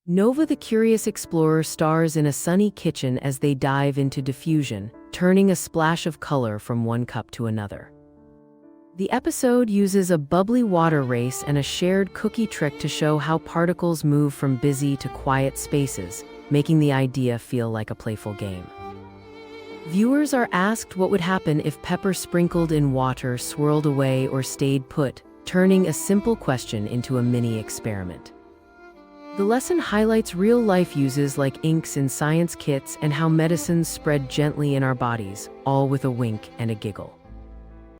Nova the Curious Explorer stars in a sunny kitchen as they dive into diffusion, turning a splash of color from one cup to another. The episode uses a bubbly water race and a shared cookie trick to show how particles move from busy to quiet spaces, making the idea feel like a playful game. Viewers are asked what would happen if pepper sprinkled in water swirled away or stayed put, turning a simple question into a mini experiment. The lesson highlights real-life uses like inks in science kits and how medicines spread gently in our bodies, all with a wink and a giggle.